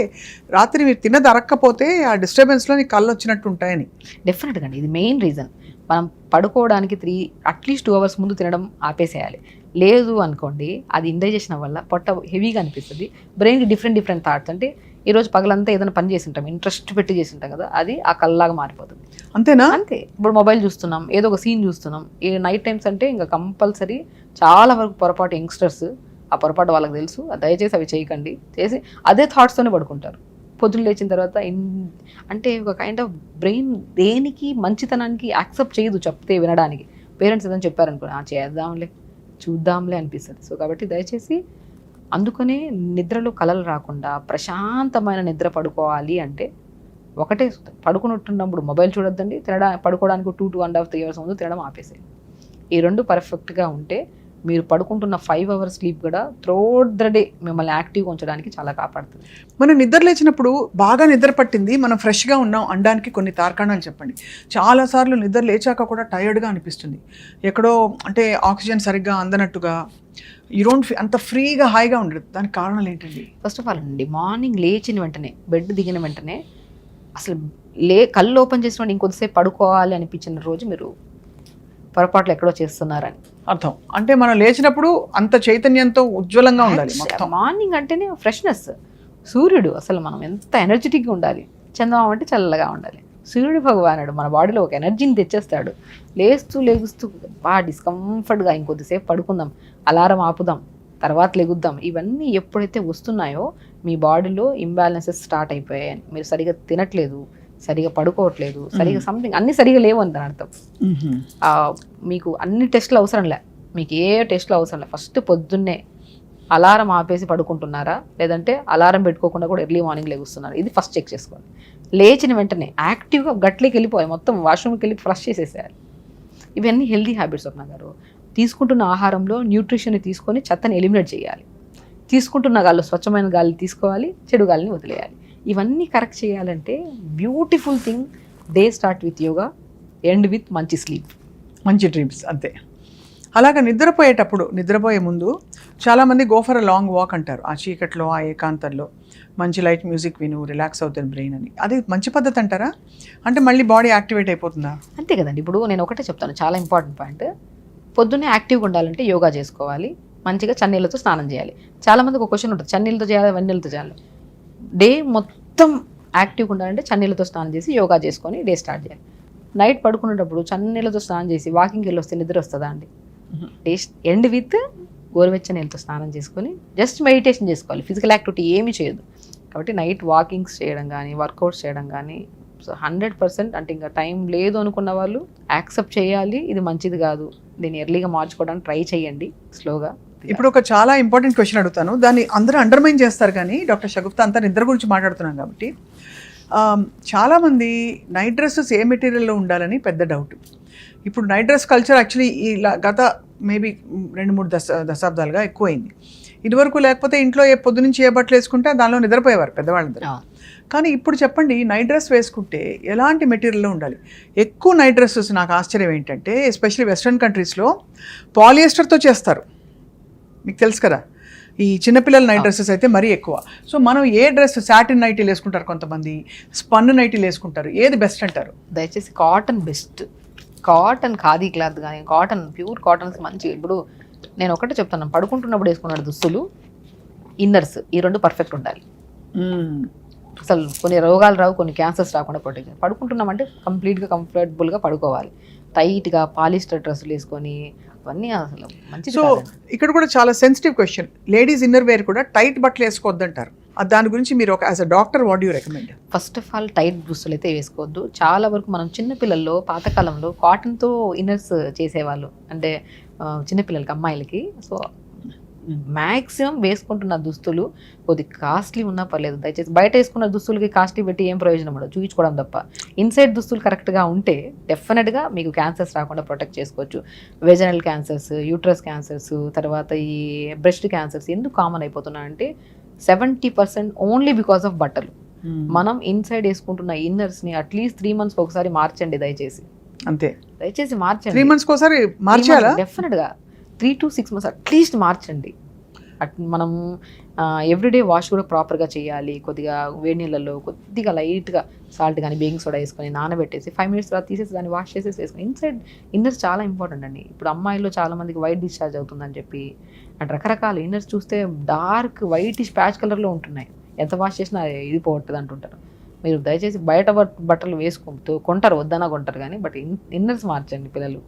రాత్రి మీరు తిన్నది అరక్కపోతే ఆ డిస్టర్బెన్స్లో నీకు కళ్ళు వచ్చినట్టు ఉంటాయని. డెఫినెట్గా అండి, ఇది మెయిన్ రీజన్. మనం పడుకోవడానికి అట్లీస్ట్ 2 hours ముందు తినడం ఆపేసేయాలి. లేదు అనుకోండి, అది ఇండైజెషన్ వల్ల పొట్ట హెవీగా అనిపిస్తుంది. బ్రెయిన్కి డిఫరెంట్ థాట్స్, అంటే ఈరోజు పగలంతా ఏదైనా పని చేసి ఉంటాం, ఇంట్రెస్ట్ పెట్టి చేసి ఉంటాం కదా, అది ఆ కళ్ళలాగా మారిపోతుంది. అంతేనా? అంతే. ఇప్పుడు మొబైల్ చూస్తున్నాం, ఏదో ఒక సీన్ చూస్తున్నాం. ఈ నైట్ టైమ్స్ అంటే ఇంకా కంపల్సరీ చాలా వరకు పొరపాటు యంగ్స్టర్స్, ఆ పొరపాటు వాళ్ళకి తెలుసు, దయచేసి అవి చేయకండి. చేసి అదే థాట్స్తోనే పడుకుంటారు. పొద్దున్న లేచిన తర్వాత అంటే ఒక కైండ్ ఆఫ్ బ్రెయిన్ దేనికి మంచితనానికి యాక్సెప్ట్ చేయదు చెప్తే వినడానికి. పేరెంట్స్ ఏదైనా చెప్పారనుకో, చేద్దాంలే, చూద్దాంలే అనిపిస్తుంది. సో కాబట్టి దయచేసి అందుకనే నిద్రలో కలలు రాకుండా ప్రశాంతమైన నిద్ర పడుకోవాలి అంటే ఒకటే పడుకున్నట్టున్నప్పుడు మొబైల్ చూడొద్దండి, పడుకోవడానికి 2.5 3 hours ముందు తినడం ఆపేసేయండి. ఈ రెండు పర్ఫెక్ట్గా ఉంటే మీరు పడుకుంటున్న 5 hours స్లీప్ కూడా త్రూఅవుట్ ద డే మిమ్మల్ని యాక్టివ్గా ఉంచడానికి చాలా కాపాడుతుంది. మనం నిద్ర లేచినప్పుడు బాగా నిద్ర పట్టింది, మనం ఫ్రెష్గా ఉన్నాం అనడానికి కొన్ని తార్కాణాలు చెప్పండి. చాలాసార్లు నిద్ర లేచాక కూడా టైర్డ్గా అనిపిస్తుంది, ఎక్కడో అంటే ఆక్సిజన్ సరిగ్గా అందనట్టుగా, యూ డోంట్ అంత ఫ్రీగా హాయిగా ఉండదు. దానికి కారణాలు ఏంటండి? ఫస్ట్ ఆఫ్ ఆల్ అండి, మార్నింగ్ లేచిన వెంటనే బెడ్ దిగిన వెంటనే అసలు కళ్ళు ఓపెన్ చేసిన ఇంకొద్దిసేపు పడుకోవాలి అనిపించిన రోజు మీరు పొరపాట్లు ఎక్కడో చేస్తున్నారని అర్థం. అంటే మనం లేచినప్పుడు అంత చైతన్యంతో ఉజ్వలంగా ఉండాలి. మొత్తం మార్నింగ్ అంటేనే ఫ్రెష్నెస్. సూర్యుడు అసలు మనం ఎంత ఎనర్జెటిక్గా ఉండాలి. చందమామ అంటే చల్లగా ఉండాలి. సూర్యుడు భగవానుడు మన బాడీలో ఒక ఎనర్జీని తెచ్చేస్తాడు. లేస్తూ బాగా డిస్కంఫర్ట్గా ఇంకొద్దిసేపు పడుకుందాం, అలారం ఆపుదాం, తర్వాత లెగుద్దాం, ఇవన్నీ ఎప్పుడైతే వస్తున్నాయో మీ బాడీలో ఇంబ్యాలెన్సెస్ స్టార్ట్ అయిపోయాయని, మీరు సరిగా తినట్లేదు, సరిగా పడుకోవట్లేదు, సరిగా సంథింగ్ అన్ని సరిగా లేవు అని దాని అర్థం. మీకు అన్ని టెస్టులు అవసరం లే, మీకు ఏ టెస్టులు అవసరం లే. ఫస్ట్ పొద్దున్నే అలారం ఆపేసి పడుకుంటున్నారా, లేదంటే అలారం పెట్టుకోకుండా కూడా ఎర్లీ మార్నింగ్ లెగుస్తున్నారు, ఇది ఫస్ట్ చెక్ చేసుకోండి. లేచిన వెంటనే యాక్టివ్గా గట్లోకి వెళ్ళిపోయి మొత్తం వాష్రూమ్కి వెళ్ళి ఫ్లష్ చేసేసేయాలి. ఇవన్నీ హెల్దీ హ్యాబిట్స్ స్వప్న గారు. తీసుకుంటున్న ఆహారంలో న్యూట్రిషన్ తీసుకొని చెత్తని ఎలిమినేట్ చేయాలి. తీసుకుంటున్న గాల్లో స్వచ్ఛమైన గాలి తీసుకోవాలి, చెడు గాలిని వదిలేయాలి. ఇవన్నీ కరెక్ట్ చేయాలంటే beautiful thing, day start with yoga, end with మంచి స్లీప్, మంచి డ్రీమ్స్. అంతే. అలాగా నిద్రపోయే ముందు చాలామంది go for a long walk అంటారు. ఆ చీకట్లో, ఆ ఏకాంతంలో మంచి లైట్ మ్యూజిక్ విను, రిలాక్స్ అవుతుంది బ్రెయిన్ అని. అది మంచి పద్ధతి అంటారా? అంటే మళ్ళీ బాడీ యాక్టివేట్ అయిపోతుందా? అంతే కదండి. ఇప్పుడు నేను ఒకటే చెప్తాను, చాలా ఇంపార్టెంట్ పాయింట్. పొద్దున్నే యాక్టివ్గా ఉండాలంటే యోగా చేసుకోవాలి, మంచిగా చన్నీళ్ళతో స్నానం చేయాలి. చాలామందికి ఒక క్వశ్చన్ ఉంటుంది, చన్నీళ్ళతో చేయాలి, వెన్నీళ్ళతో చేయాలి. డే మొత్తం యాక్టివ్గా ఉండాలంటే చన్నీళ్ళతో స్నానం చేసి యోగా చేసుకొని డే స్టార్ట్ చేయాలి. నైట్ పడుకునేటప్పుడు చన్నీళ్ళతో స్నానం చేసి వాకింగ్కి వెళ్ళి వస్తే నిద్ర వస్తుందా అండి? డే ఎండ్ విత్ గోరువెచ్చని నీళ్ళతో స్నానం చేసుకొని జస్ట్ మెడిటేషన్ చేసుకోవాలి, ఫిజికల్ యాక్టివిటీ ఏమీ చేయదు. కాబట్టి నైట్ వాకింగ్స్ చేయడం కానీ, వర్కౌట్స్ చేయడం కానీ, సో 100% అంటే ఇంకా టైం లేదు అనుకున్న వాళ్ళు యాక్సెప్ట్ చేయాలి, ఇది మంచిది కాదు, దీన్ని ఎర్లీగా మార్చుకోవడానికి ట్రై చేయండి స్లోగా. ఇప్పుడు ఒక చాలా ఇంపార్టెంట్ క్వశ్చన్ అడుగుతాను, దాన్ని అందరూ అండర్మైన్ చేస్తారు. కానీ డాక్టర్ షగుప్తా అంతా నిద్ర గురించి మాట్లాడుతున్నాం కాబట్టి, చాలామంది నైట్ డ్రెస్సెస్ ఏ మెటీరియల్లో ఉండాలని పెద్ద డౌట్. ఇప్పుడు నైట్ డ్రెస్ కల్చర్ యాక్చువల్లీ ఇలా గత మేబీ 2-3 దశాబ్దాలుగా ఎక్కువైంది. ఇదివరకు లేకపోతే ఇంట్లో పొద్దునుంచి ఏ బట్టలు వేసుకుంటే దానిలో నిద్రపోయేవారు పెద్దవాళ్ళందరూ. కానీ ఇప్పుడు చెప్పండి, నైట్ డ్రెస్ వేసుకుంటే ఎలాంటి మెటీరియల్లో ఉండాలి? ఎక్కువ నైట్ డ్రెస్సెస్ నాకు ఆశ్చర్యం ఏంటంటే, ఎస్పెషల్లీ వెస్ట్రన్ కంట్రీస్లో పాలియస్టర్తో చేస్తారు, మీకు తెలుసు కదా. ఈ చిన్నపిల్లల నైట్ డ్రెస్సెస్ అయితే మరీ ఎక్కువ. సో మనం ఏ డ్రెస్, సాటిన్ నైటీలు వేసుకుంటారు కొంతమంది, స్పన్ నైటీలు వేసుకుంటారు, ఏది బెస్ట్ అంటారు? దయచేసి cotton best. Cotton, khadi cloth కానీ కాటన్, ప్యూర్ కాటన్స్ మంచి. ఇప్పుడు నేను ఒకటే చెప్తాను, పడుకుంటున్నప్పుడు వేసుకున్న దుస్తులు, ఇన్నర్స్, ఈ రెండు పర్ఫెక్ట్ ఉండాలి. అసలు కొన్ని రోగాలు రావు, కొన్ని క్యాన్సర్స్ రాకుండా ప్రొటెక్ట్. పడుకుంటున్నామంటే కంప్లీట్గా కంఫర్టబుల్గా పడుకోవాలి. టైట్గా పాలిస్టర్ డ్రెస్సులు వేసుకొని అవన్నీ అసలు మంచిది. సో ఇక్కడ కూడా చాలా sensitive question, ladies inner wear కూడా టైట్ బట్టలు వేసుకోవద్దంటారు. దాని గురించి మీరు ఒక as a doctor what you recommend? First of all tight దుస్తులు అయితే వేసుకోవద్దు. చాలా వరకు మనం చిన్నపిల్లల్లో పాతకాలంలో కాటన్తో ఇన్నర్స్ చేసేవాళ్ళు, అంటే చిన్నపిల్లలకి, అమ్మాయిలకి. సో మ్యాక్సిమం వేసుకుంటున్న దుస్తులు కొద్ది కాస్ట్లీ ఉన్నా పర్లేదు, దయచేసి బయట వేసుకున్న దుస్తులకి కాస్ట్లీ పెట్టి ఏం ప్రయోజనం ఉండదు, చూపించుకోవడం తప్ప. ఇన్సైడ్ దుస్తులు కరెక్ట్గా ఉంటే డెఫినెట్గా మీకు క్యాన్సర్స్ రాకుండా ప్రొటెక్ట్ చేసుకోవచ్చు. వెజనల్ క్యాన్సర్స్, యూట్రస్ క్యాన్సర్స్, తర్వాత ఈ బ్రెస్ట్ క్యాన్సర్స్ ఎందుకు కామన్ అయిపోతున్నాయంటే 70% ఓన్లీ బికాస్ ఆఫ్ బట్టలు. మనం ఇన్సైడ్ వేసుకుంటున్న ఇన్నర్స్ని అట్లీస్ట్ 3 months ఒకసారి మార్చండి దయచేసి. అంతే, దయచేసి మార్చండి. 3 months ఒకసారి మార్చాలా? డెఫినెట్గా 3 to 6 months అట్లీస్ట్ మార్చండి. మనం ఎవ్రీడే వాష్ కూడా ప్రాపర్గా చేయాలి. కొద్దిగా వేడి నీళ్ళల్లో కొద్దిగా లైట్గా సాల్ట్ కానీ బేకింగ్ సోడా వేసుకొని నానబెట్టేసి 5 minutes తర్వాత తీసేసి దాన్ని వాష్ చేసేసి వేసుకొని. ఇన్నర్స్ చాలా ఇంపార్టెంట్ అండి. ఇప్పుడు అమ్మాయిల్లో చాలా మందికి వైట్ డిశ్చార్జ్ అవుతుందని చెప్పి అండ్ రకరకాల ఇన్నర్స్ చూస్తే డార్క్ వైటిష్ ప్యాచ్ కలర్లో ఉంటున్నాయి, ఎంత వాష్ చేసినా ఇది పోవట్లేదు అంటుంటారు. మీరు దయచేసి బయట బట్టలు వేసుకుంటూ కొంటారు, వద్దనా కొంటారు కానీ, బట్ ఇన్నర్స్ మార్చండి. పిల్లలు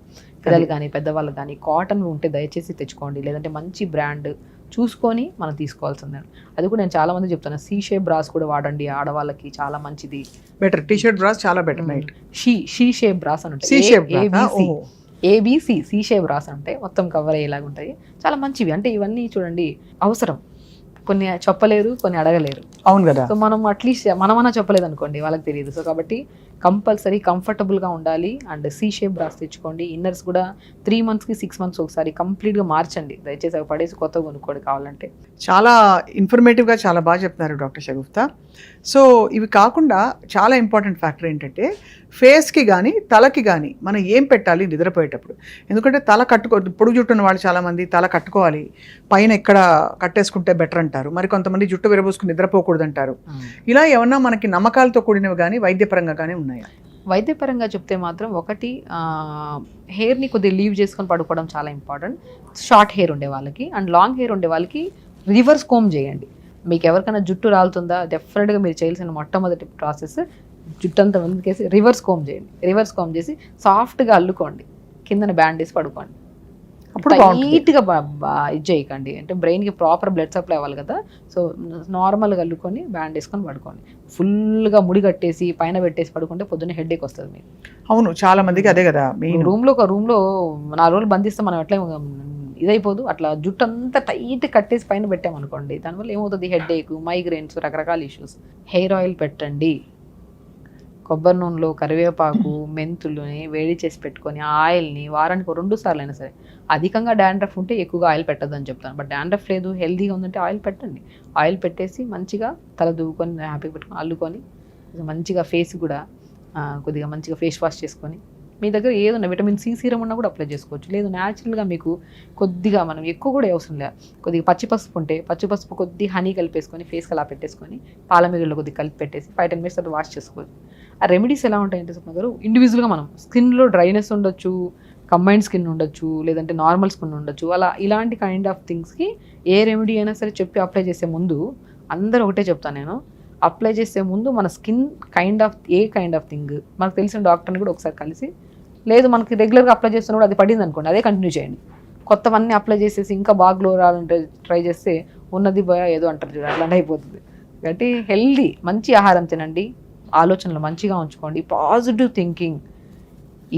కానీ పెద్దవాళ్ళు కానీ కాటన్ ఉంటే దయచేసి తెచ్చుకోండి, లేదంటే మంచి బ్రాండ్ చూసుకొని మనం తీసుకోవాల్సిందే. అది కూడా నేను చాలా మంది చెప్తాను, సీ షేప్ బ్రాస్ కూడా వాడండి, ఆడవాళ్ళకి చాలా మంచిది. బెటర్ టీ షర్ట్ బ్రాస్ చాలా better. Night she shape brass అని ఉంటాయి, ఏబిసి సి షేప్ బ్రాస్ అంటే మొత్తం కవర్ అయ్యేలాగా ఉంటాయి, చాలా మంచివి. అంటే ఇవన్నీ చూడండి అవసరం. కొన్ని చెప్పలేరు, కొన్ని అడగలేరు. అవును కదా. సో మనం అట్లీస్ట్ మనమన్నా చెప్పలేదు అనుకోండి, వాళ్ళకి తెలియదు. సో కాబట్టి కంపల్సరీ కంఫర్టబుల్గా ఉండాలి. అండ్ సి షేప్ బ్రాస్ తెచ్చుకోండి. ఇన్నర్స్ కూడా 3 monthsకి 6 months ఒకసారి కంప్లీట్గా మార్చండి. దయచేసి అవి పడేసి కొత్తగా కొనుక్కోండి కావాలంటే. చాలా ఇన్ఫర్మేటివ్గా చాలా బాగా చెప్తున్నారు డాక్టర్ షగుఫ్తా. సో ఇవి కాకుండా చాలా ఇంపార్టెంట్ ఫ్యాక్టర్ ఏంటంటే ఫేస్కి కానీ తలకి కానీ మనం ఏం పెట్టాలి నిద్రపోయేటప్పుడు. ఎందుకంటే తల పొడుగు జుట్టు ఉన్న వాళ్ళు చాలామంది తల కట్టుకోవాలి, పైన ఎక్కడ కట్టేసుకుంటే బెటర్ అంటారు. మరి కొంతమంది జుట్టు విరబోసుకుని నిద్రపోకూడదు అంటారు. ఇలా ఏమన్నా మనకి నమ్మకాలతో కూడినవి కానీ వైద్యపరంగా కానీ ఉన్నాయా? వైద్యపరంగా చెప్తే మాత్రం ఒకటి, హెయిర్ని కొద్దిగా లీవ్ చేసుకొని పడుకోవడం చాలా ఇంపార్టెంట్. షార్ట్ హెయిర్ ఉండే వాళ్ళకి అండ్ లాంగ్ హెయిర్ ఉండే వాళ్ళకి రివర్స్ కోమ్ చేయండి. మీకు ఎవరికైనా జుట్టు రాలుతుందా, డెఫినెట్గా మీరు చేయాల్సిన మొట్టమొదటి ప్రాసెస్ జుట్టు అంతా ముందుకేసి రివర్స్ కోమ్ చేయండి. రివర్స్ కోమ్ చేసి సాఫ్ట్గా అల్లుకోండి, కిందన బ్యాండ్ వేసి పడుకోండి. అప్పుడు నీట్గా ఇది చేయకండి, అంటే బ్రెయిన్కి ప్రాపర్ బ్లడ్ సప్లై అవ్వాలి కదా. సో నార్మల్గా అల్లుకొని బ్యాండ్ వేసుకొని పడుకోండి. ఫుల్గా ముడి కట్టేసి పైన పెట్టేసి పడుకుంటే పొద్దున్నే హెడ్ఏక్ వస్తుంది మీకు. అవును, చాలా మందికి అదే కదా. మీ రూమ్లో 4 రోజులు బంధిస్తే మనం ఎట్లా ఇదైపోదు. అట్లా జుట్టు అంతా టైట్ కట్టేసి పైన పెట్టామనుకోండి, దానివల్ల ఏమవుతుంది, హెడ్ఏక్, మైగ్రేన్స్, రకరకాల ఇష్యూస్. హెయిర్ ఆయిల్ పెట్టండి. కొబ్బరి నూనెలో కరివేపాకు, మెంతులని వేడి చేసి పెట్టుకొని ఆయిల్ని వారానికి 2 సార్లు అయినా సరే. అధికంగా డాండ్రఫ్ ఉంటే ఎక్కువగా ఆయిల్ పెట్టద్దు అని చెప్తాను. బట్ డాండ్రఫ్ లేదు, హెల్తీగా ఉందంటే ఆయిల్ పెట్టండి. ఆయిల్ పెట్టేసి మంచిగా తల దువ్వుకొని హ్యాపీగా పెట్టుకొని అల్లుకొని మంచిగా ఫేస్ కూడా కొద్దిగా మంచిగా ఫేస్ వాష్ చేసుకొని, మీ దగ్గర ఏదన్నా విటమిన్ సి సీరం ఉన్నా కూడా అప్లై చేసుకోవచ్చు. లేదు న్యాచురల్గా మీకు కొద్దిగా, మనం ఎక్కువ కూడా అవసరం లేదు, కొద్దిగా పచ్చిపసుపు ఉంటే పచ్చిపసుపు కొద్దిగా హనీ కలిపేసుకొని ఫేస్కి అలా పెట్టేసుకొని పాలమీగల్లో కొద్దిగా కలిపి పెట్టేసి 5-10 minutes తర్వాత వాష్ చేసుకోవచ్చు. ఆ రెమెడీస్ ఎలా ఉంటాయంటే స్వప్న గారు, ఇండివిజువల్గా మనం స్కిన్లో డ్రైనెస్ ఉండొచ్చు, కంబైన్డ్ స్కిన్ ఉండొచ్చు, లేదంటే నార్మల్ స్కిన్ ఉండొచ్చు. అలా ఇలాంటి కైండ్ ఆఫ్ థింగ్స్కి ఏ రెమెడీ అయినా సరే చెప్పి అప్లై చేసే ముందు అందరూ ఒకటే చెప్తాను నేను, అప్లై చేసే ముందు మన స్కిన్ కైండ్ ఆఫ్ థింగ్ మనకు తెలిసిన డాక్టర్ని కూడా ఒకసారి కలిసి, లేదు మనకి రెగ్యులర్గా అప్లై చేస్తున్నప్పుడు అది పడింది అనుకోండి, అదే కంటిన్యూ చేయండి. కొత్తవన్నీ అప్లై చేసేసి ఇంకా బాగా గ్లో రావాలంటే ట్రై చేస్తే ఉన్నది ఏదో అంటారు చూడండి, అట్లాంటి అయిపోతుంది. కాబట్టి హెల్దీ మంచి ఆహారం తినండి, ఆలోచనలు మంచిగా ఉంచుకోండి, పాజిటివ్ థింకింగ్.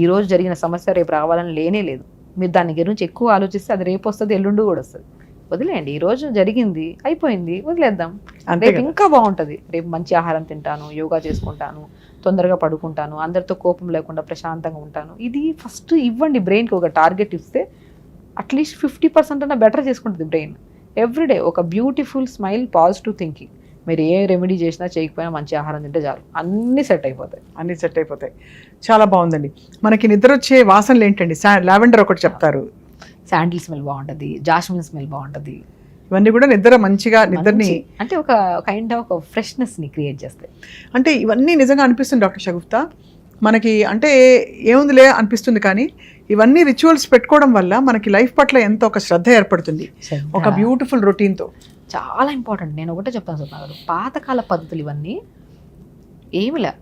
ఈరోజు జరిగిన సమస్య రేపు రావాలని లేనే లేదు. మీరు దాని గురించి ఎక్కువ ఆలోచిస్తే అది రేపు వస్తుంది, ఎల్లుండి కూడా వస్తుంది. వదిలేయండి, ఈరోజు జరిగింది అయిపోయింది, వదిలేద్దాం. రేపు ఇంకా బాగుంటుంది. రేపు మంచి ఆహారం తింటాను, యోగా చేసుకుంటాను, తొందరగా పడుకుంటాను, అందరితో కోపం లేకుండా ప్రశాంతంగా ఉంటాను. ఇది ఫస్ట్ ఇవ్వండి బ్రెయిన్కి. ఒక టార్గెట్ ఇస్తే అట్లీస్ట్ 50% అన్నా బెటర్ చేసుకుంటుంది బ్రెయిన్. ఎవ్రీడే ఒక బ్యూటిఫుల్ స్మైల్, పాజిటివ్ థింకింగ్. మీరు ఏ రెమెడీ చేసినా చేయకపోయినా మంచి ఆహారం తింటే చాలు, అన్నీ సెట్ అయిపోతాయి. చాలా బాగుందండి. మనకి నిద్ర వచ్చే వాసనలు ఏంటండి? లావెండర్ ఒకటి చెప్తారు, శాండిల్ స్మెల్ బాగుంటుంది, జాస్మిన్ స్మెల్ బాగుంటుంది. ఇవన్నీ కూడా నిద్రని అంటే ఒక కైండ్ ఆఫ్ ఫ్రెష్నెస్ని క్రియేట్ చేస్తాయి. అంటే ఇవన్నీ నిజంగా అనిపిస్తుంది డాక్టర్ షగుఫ్తా మనకి, అంటే ఏముందిలే అనిపిస్తుంది, కానీ ఇవన్నీ రిచువల్స్ పెట్టుకోవడం వల్ల మనకి లైఫ్ పట్ల ఎంత ఒక శ్రద్ధ ఏర్పడుతుంది, ఒక బ్యూటిఫుల్ రొటీన్తో. చాలా ఇంపార్టెంట్. నేను ఒకటే చెప్తాను సార్, పాతకాల పద్ధతులు ఇవన్నీ ఏమిలే.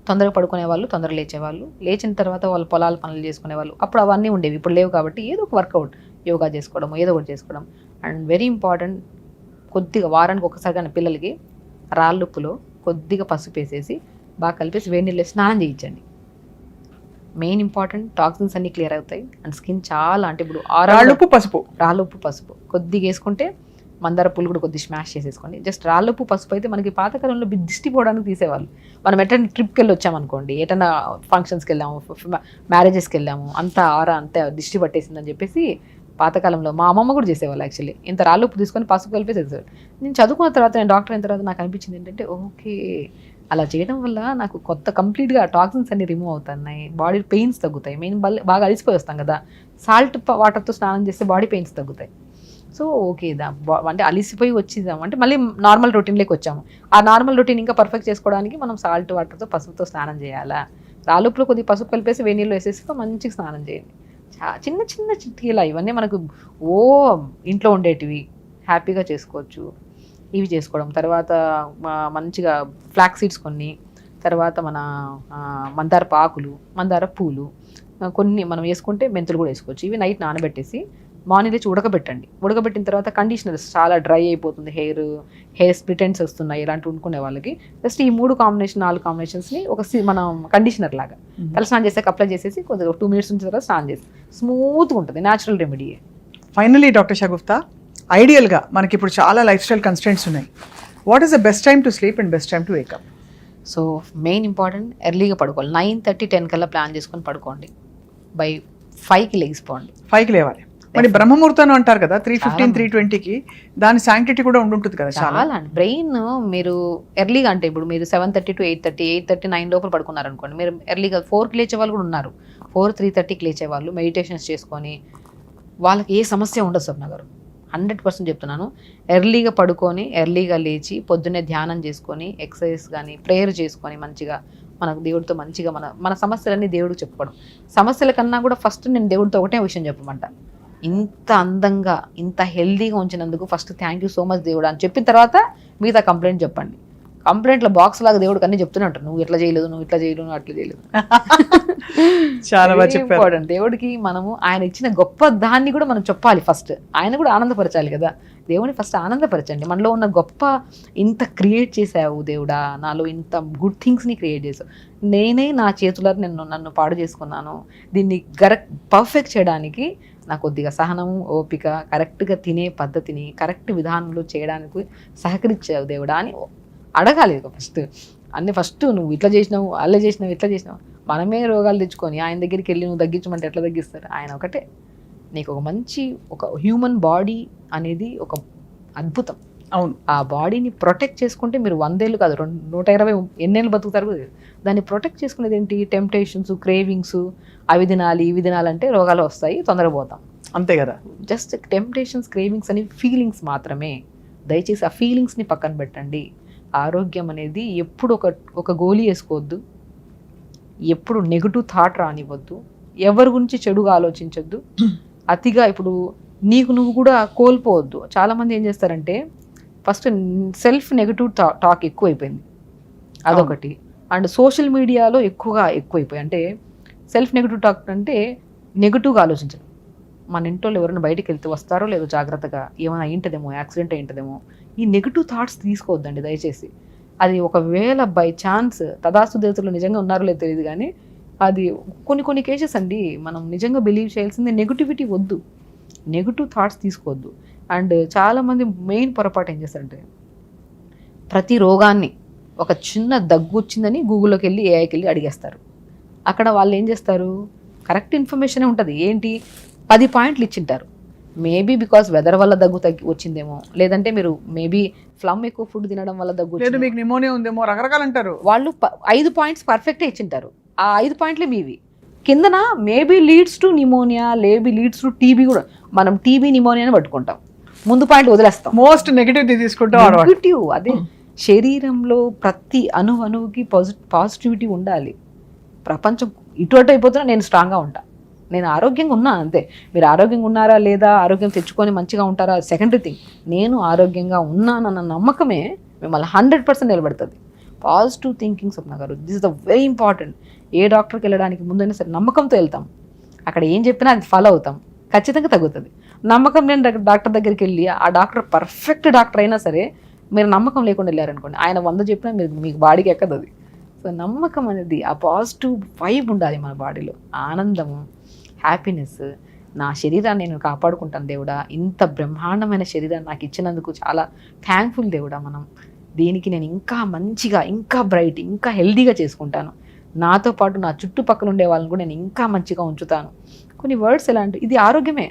తొందరగా పడుకునేవాళ్ళు, తొందరగా లేచేవాళ్ళు, లేచిన తర్వాత వాళ్ళు పొలాల పనులు చేసుకునేవాళ్ళు. అప్పుడు అవన్నీ ఉండేవి, ఇప్పుడు లేవు. కాబట్టి ఏదో ఒక వర్కౌట్, యోగా చేసుకోవడం, ఏదో ఒకటి చేసుకోవడం. అండ్ వెరీ ఇంపార్టెంట్, కొద్దిగా వారానికి ఒకసారి కానీ పిల్లలకి రాళ్ళుప్పులో కొద్దిగా పసుపు వేసేసి బాగా కలిపేసి వేడి నీళ్ళు స్నానం చేయించండి. మెయిన్ ఇంపార్టెంట్, టాక్సిన్స్ అన్నీ క్లియర్ అవుతాయి అండ్ స్కిన్ చాలా, అంటే ఇప్పుడు రాళ్ళుప్పు పసుపు కొద్దిగా వేసుకుంటే, మందార పూలు కూడా కొద్దిగా స్మాష్ చేసేసుకోండి. జస్ట్ రాళ్ళుప్పు పసుపు అయితే మనకి పాతకాలంలో దిష్టి పోవడానికి తీసేవాళ్ళు. మనం ఎటైనా ట్రిప్కి వెళ్ళి వచ్చామనుకోండి, ఎటైనా ఫంక్షన్స్కి వెళ్ళాము, మ్యారేజెస్కి వెళ్ళాము, అంతా అంతా దిష్టి పట్టేసిందని చెప్పేసి పాతకాలంలో మా అమ్మమ్మ కూడా చేసేవాళ్ళు. యాక్చువల్లీ ఇంత రాళ్ళుప్పు తీసుకొని పసుపు కలిపేసేవాళ్ళు. నేను చదువుకున్న తర్వాత, నేను డాక్టర్ అయిన తర్వాత నాకు అనిపించింది ఏంటంటే, ఓకే అలా చేయడం వల్ల నాకు కంప్లీట్గా టాక్సిన్స్ అన్ని రిమూవ్ అవుతున్నాయి, బాడీ పెయిన్స్ తగ్గుతాయి. మెయిన్ బాగా అలిసిపోయి వస్తాం కదా, సాల్ట్ వాటర్తో స్నానం చేస్తే బాడీ పెయిన్స్ తగ్గుతాయి. సో ఓకే, అంటే అలిసిపోయి వచ్చిద్దాం అంటే మళ్ళీ నార్మల్ రొటీన్లోకి వచ్చాము. ఆ నార్మల్ రొటీన్ ఇంకా పర్ఫెక్ట్ చేసుకోవడానికి మనం సాల్ట్ వాటర్తో పసుపుతో స్నానం చేయాలా, రాళ్ళుప్పులో కొద్దిగా పసుపు కలిపేసి వేడి నీళ్ళు వేసేసి మంచిగా స్నానం చేయండి. చిన్న చిన్న చిట్కీలా ఇవన్నీ మనకు ఇంట్లో ఉండేటివి, హ్యాపీగా చేసుకోవచ్చు. ఇవి చేసుకోవడం, తర్వాత మంచిగా ఫ్లాక్స్ సీడ్స్ కొన్ని, తర్వాత మన మందార ఆకులు, మందార పూలు కొన్ని మనం వేసుకుంటే, మెంతులు కూడా వేసుకోవచ్చు. ఇవి నైట్ నానబెట్టేసి మార్నింగ్ లేచి ఉడకబెట్టండి. ఉడకబెట్టిన తర్వాత కండిషనర్స్, చాలా డ్రై అయిపోతుంది హెయిర్ స్ప్లిటెంట్స్ వస్తున్నాయి ఇలాంటి వండుకునే వాళ్ళకి, జస్ట్ ఈ 4 కాంబినేషన్స్ని ఒక మనం కండిషనర్ లాగా తల స్నానం చేసాక అప్లై చేసేసి కొద్దిగా 2 minutes నుంచి తర్వాత స్నానం చేసి స్మూత్గా ఉంటుంది. Natural remedy. Finally doctor Shagufta, ఐడియల్గా మనకి ఇప్పుడు చాలా లైఫ్ స్టైల్ కన్స్టెంట్స్ ఉన్నాయి. What is the best time to sleep and best time to wake up? So main important ఎర్లీగా పడుకోవాలి. 9:30, 10 కల్లా ప్లాన్ చేసుకొని పడుకోండి. బై 5కి లెగిసిపోండి. 5కి లేవాలి. మరి బ్రహ్మముహూర్తం అంటారు కదా, 3:15, 3:20కి, దాని శాంక్టిటీ కూడా ఉండుంటుంది కదా చాలా. బ్రెయిన్ మీరు ఎర్లీగా అంటే ఇప్పుడు మీరు 7:30 to 8:30, 8:30, 9 లోపల పడుకున్నారు అనుకోండి, మీరు ఎర్లీగా 4కి లేచే వాళ్ళు కూడా ఉన్నారు. 4, 3:30కి లేచే వాళ్ళు మెడిటేషన్స్ చేసుకొని వాళ్ళకి ఏ సమస్య ఉండదు. స్వప్న గారు 100% చెప్తున్నాను. ఎర్లీగా పడుకొని ఎర్లీగా లేచి పొద్దున్నే ధ్యానం చేసుకొని ఎక్సర్సైజ్ కానీ ప్రేయర్ చేసుకొని మంచిగా మనకు దేవుడితో మంచిగా మన సమస్యలన్నీ దేవుడికి చెప్పుకోవడం. సమస్యల కన్నా కూడా ఫస్ట్ నేను దేవుడితో ఒకటే విషయం చెప్పమంట, ఇంత అందంగా ఇంత హెల్దీగా ఉంచినందుకు first thank you so much దేవుడు అని చెప్పిన తర్వాత మిగతా కంప్లైంట్ చెప్పండి. కంప్లైంట్లో బాక్స్ లాగా దేవుడికి అన్ని చెప్తూనే ఉంటారు, నువ్వు ఇట్లా చేయలేదు, నువ్వు ఇట్లా చేయలేదు, నువ్వు అట్లా చేయలేదు. చాలా బాగా చెప్పారు. దేవుడికి మనము ఆయన ఇచ్చిన గొప్ప దాన్ని కూడా మనం చెప్పాలి. ఫస్ట్ ఆయన కూడా ఆనందపరచాలి కదా. దేవుని ఫస్ట్ ఆనందపరచండి. మనలో ఉన్న గొప్ప ఇంత క్రియేట్ చేసావు దేవుడా, నాలో ఇంత గుడ్ థింగ్స్ని క్రియేట్ చేసావు, నేనే నా చేతుల నన్ను పాడు చేసుకున్నాను, దీన్ని పర్ఫెక్ట్ చేయడానికి నాకు కొద్దిగా సహనం, ఓపిక, కరెక్ట్గా తినే పద్ధతిని కరెక్ట్ విధానంలో చేయడానికి సహకరించావు దేవుడా అని అడగాలి. ఫస్ట్ నువ్వు ఇట్లా చేసినావు, అలా చేసినావు, ఇట్లా చేసినావు. మనమే రోగాలు తెచ్చుకొని ఆయన దగ్గరికి వెళ్ళి నువ్వు తగ్గించమంటే ఎట్లా తగ్గిస్తారు? ఆయన ఒకటే నీకు ఒక హ్యూమన్ బాడీ అనేది ఒక అద్భుతం. అవును. ఆ బాడీని ప్రొటెక్ట్ చేసుకుంటే మీరు 100 ఏళ్ళు కాదు 120 ఎన్నేళ్ళు బతుకుతారు. దాన్ని ప్రొటెక్ట్ చేసుకునేది ఏంటి? టెంప్టేషన్స్, క్రేవింగ్స్, అవి తినాలి ఇవి తినాలంటే రోగాలు వస్తాయి, తొందరగా పోతాం. అంతే కదా. జస్ట్ టెంప్టేషన్స్, క్రేవింగ్స్ అని ఫీలింగ్స్ మాత్రమే. దయచేసి ఆ ఫీలింగ్స్ని పక్కన పెట్టండి. ఆరోగ్యం అనేది ఎప్పుడు ఒక గోలీ వేసుకోవద్దు, ఎప్పుడు నెగిటివ్ థాట్ రానివ్వద్దు, ఎవరి గురించి చెడుగా ఆలోచించొద్దు. అతిగా ఇప్పుడు నువ్వు కూడా కోల్పోవద్దు. చాలామంది ఏం చేస్తారంటే ఫస్ట్ సెల్ఫ్ నెగిటివ్ టాక్ ఎక్కువైపోయింది, అదొకటి. అండ్ సోషల్ మీడియాలో ఎక్కువైపోయి అంటే సెల్ఫ్ నెగిటివ్ టాక్ అంటే నెగిటివ్గా ఆలోచించడం. మన ఇంట్లో ఎవరైనా బయటికి వెళ్తే వస్తారో లేదో జాగ్రత్తగా, ఏమైనా అయింటదేమో, యాక్సిడెంట్ అయింటదేమో, ఈ నెగిటివ్ థాట్స్ తీసుకోవద్దండి దయచేసి. అది ఒకవేళ బై ఛాన్స్ తదాస్తు దేవతలు నిజంగా ఉన్నారో లేదో తెలియదు, కానీ అది కొన్ని కేసెస్ అండి మనం నిజంగా బిలీవ్ చేయాల్సింది. నెగిటివిటీ వద్దు, నెగిటివ్ థాట్స్ తీసుకోవద్దు. అండ్ చాలామంది మెయిన్ పొరపాటు ఏం చేస్తారంటే ప్రతి రోగాన్ని ఒక చిన్న దగ్గు వచ్చిందని గూగుల్లోకి వెళ్ళి ఏఐకి వెళ్ళి అడిగేస్తారు. అక్కడ వాళ్ళు ఏం చేస్తారు, కరెక్ట్ ఇన్ఫర్మేషనే ఉంటుంది. ఏంటి 10 పాయింట్లు ఇచ్చింటారు. మేబీ బికాస్ వెదర్ వల్ల దగ్గు వచ్చిందేమో, లేదంటే మీరు మేబీ ఫ్లమ్ ఎక్కువ ఫుడ్ తినడం వల్ల దగ్గు, లేదు మీకు నిమోనియా ఉందేమో, రకరకాలు అంటారు. వాళ్ళు 5 పాయింట్స్ పర్ఫెక్టే ఇచ్చింటారు. ఆ 5 పాయింట్లే మీవి. కిందన maybe leads to pneumonia, maybe leads to TB కూడా. మనం టీబీ నిమోనియాని పట్టుకుంటాం, ముందు పాయింట్ వదిలేస్తాం, మోస్ట్ నెగిటివ్ తీసుకుంటాం. నెగిటివ్. అదే శరీరంలో ప్రతి అణువుకి పాజిటివిటీ ఉండాలి. ప్రపంచం ఇటు అయిపోతున్నా నేను స్ట్రాంగ్గా ఉంటా, నేను ఆరోగ్యంగా ఉన్నా అంతే. మీరు ఆరోగ్యంగా ఉన్నారా లేదా, ఆరోగ్యం తెచ్చుకొని మంచిగా ఉంటారా సెకండరీ థింగ్. నేను ఆరోగ్యంగా ఉన్నానన్న నమ్మకమే మిమ్మల్ని 100% నిలబడుతుంది. Positive thinking Swapna garu, this is the very important. ఏ డాక్టర్కి వెళ్ళడానికి ముందైనా సరే నమ్మకంతో వెళ్తాం, అక్కడ ఏం చెప్పినా అది ఫాలో అవుతాం, ఖచ్చితంగా తగ్గుతుంది. నమ్మకం లేని డాక్టర్ దగ్గరికి వెళ్ళి ఆ డాక్టర్ పర్ఫెక్ట్ డాక్టర్ అయినా సరే మీరు నమ్మకం లేకుండా వెళ్ళారనుకోండి, ఆయన 100 చెప్పినా మీకు బాడీకి ఎక్కదు అది. సో నమ్మకం అనేది, ఆ పాజిటివ్ వైబ్ ఉండాలి మన బాడీలో. ఆనందము, హ్యాపీనెస్. నా శరీరాన్ని నేను కాపాడుకుంటాను దేవుడా, ఇంత బ్రహ్మాండమైన శరీరాన్ని నాకు ఇచ్చినందుకు చాలా థ్యాంక్ఫుల్ దేవుడా. దీనికి నేను ఇంకా మంచిగా, ఇంకా బ్రైట్, ఇంకా హెల్దీగా చేసుకుంటాను. నాతో పాటు నా చుట్టుపక్కల ఉండే వాళ్ళని కూడా నేను ఇంకా మంచిగా ఉంచుతాను. కొన్ని వర్డ్స్ ఎలా అంటే ఇది ఆరోగ్యమే,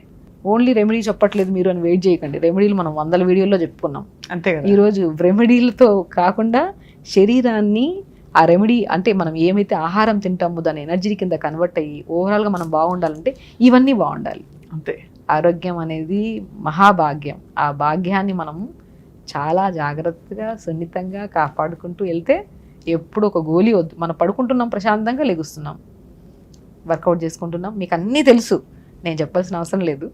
ఓన్లీ రెమెడీ చెప్పట్లేదు మీరు అని వెయిట్ చేయకండి. రెమెడీలు మనం 100 వీడియోల్లో చెప్పుకున్నాం. అంతే. ఈరోజు రెమెడీలతో కాకుండా శరీరాన్ని ఆ రెమెడీ అంటే మనం ఏమైతే ఆహారం తింటామో దాని ఎనర్జీ కింద కన్వర్ట్ అయ్యి ఓవరాల్గా మనం బాగుండాలంటే ఇవన్నీ బాగుండాలి. అంతే. ఆరోగ్యం అనేది మహాభాగ్యం. ఆ భాగ్యాన్ని మనము చాలా జాగ్రత్తగా సున్నితంగా కాపాడుకుంటూ వెళ్తే ఎప్పుడు ఒక గోలీ వద్దు. మనం పడుకుంటున్నాం, ప్రశాంతంగా లెగుస్తున్నాం, వర్కౌట్ చేసుకుంటున్నాం. మీకు అన్నీ తెలుసు, నేను చెప్పాల్సిన అవసరం లేదు.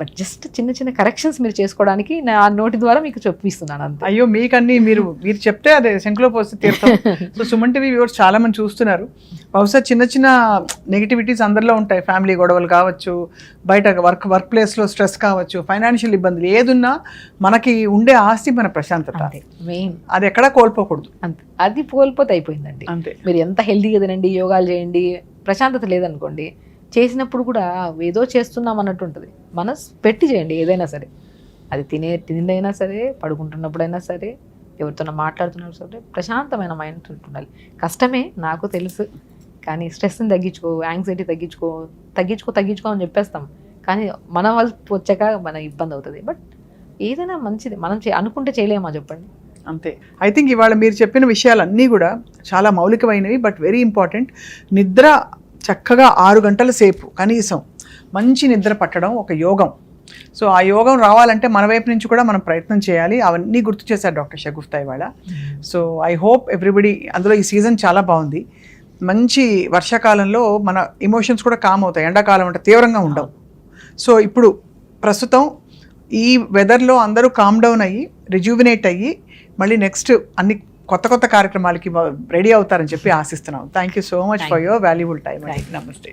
బట్ జస్ట్ చిన్న చిన్న కరెక్షన్స్ మీరు చేసుకోవడానికి నా నోటి ద్వారా మీకు చెప్పిస్తున్నాను అంతే. అయ్యో మీకన్నీ మీరు చెప్తే అదే శంకులో పోస్తే తీరుతాం. సో సుమన్ టీవీ వ్యూవర్స్ చాలా మంది చూస్తున్నారు. బహుశా చిన్న చిన్న నెగిటివిటీస్ అందరిలో ఉంటాయి. ఫ్యామిలీ గొడవలు కావచ్చు, బయట వర్క్ ప్లేస్లో స్ట్రెస్ కావచ్చు, ఫైనాన్షియల్ ఇబ్బందులు, ఏదున్నా మనకి ఉండే ఆస్తి మన ప్రశాంతత. మెయిన్ అది ఎక్కడా కోల్పోకూడదు. అంతే, అది కోల్పోతే అయిపోయిందండి. అంతే. మీరు ఎంత హెల్తీగా తినండి, యోగాలు చేయండి, ప్రశాంతత లేదనుకోండి, చేసినప్పుడు కూడా ఏదో చేస్తున్నాం అన్నట్టు ఉంటుంది. మనసు పెట్టి చేయండి ఏదైనా సరే. అది తిండైనా సరే, పడుకుంటున్నప్పుడైనా సరే, ఎవరితోనో మాట్లాడుతున్నప్పుడు సరే ప్రశాంతమైన మైండ్ ఉండాలి. కష్టమే నాకు తెలుసు, కానీ స్ట్రెస్ని తగ్గించుకో, యాంగ్జైటీ తగ్గించుకో అని చెప్పేస్తాం, కానీ మన వాళ్ళు వచ్చాక మన ఇబ్బంది అవుతుంది. బట్ ఏదైనా మంచిది మనం అనుకుంటే చేయలేమా చెప్పండి. అంతే. ఐ థింక్ ఇవాళ మీరు చెప్పిన విషయాలన్నీ కూడా చాలా మౌలికమైనవి, బట్ వెరీ ఇంపార్టెంట్. నిద్ర చక్కగా 6 గంటల సేపు కనీసం మంచి నిద్ర పట్టడం ఒక యోగం. సో ఆ యోగం రావాలంటే మన వైపు నుంచి కూడా మనం ప్రయత్నం చేయాలి. అవన్నీ గుర్తు చేశారు డాక్టర్ షగుఫ్తా ఇవాళ. సో ఐ హోప్ ఎవ్రీబడి, అందులో ఈ సీజన్ చాలా బాగుంది. మంచి వర్షాకాలంలో మన ఎమోషన్స్ కూడా కామ్ అవుతాయి, ఎండాకాలం అంటే తీవ్రంగా ఉండవు. సో ఇప్పుడు ప్రస్తుతం ఈ వెదర్లో అందరూ కామ్ డౌన్ అయ్యి రిజ్యూవినేట్ అయ్యి మళ్ళీ నెక్స్ట్ అన్ని కొత్త కార్యక్రమాలకి రెడీ అవుతారని చెప్పి ఆశిస్తున్నాం. Thank you so much for your valuable time. నమస్తే.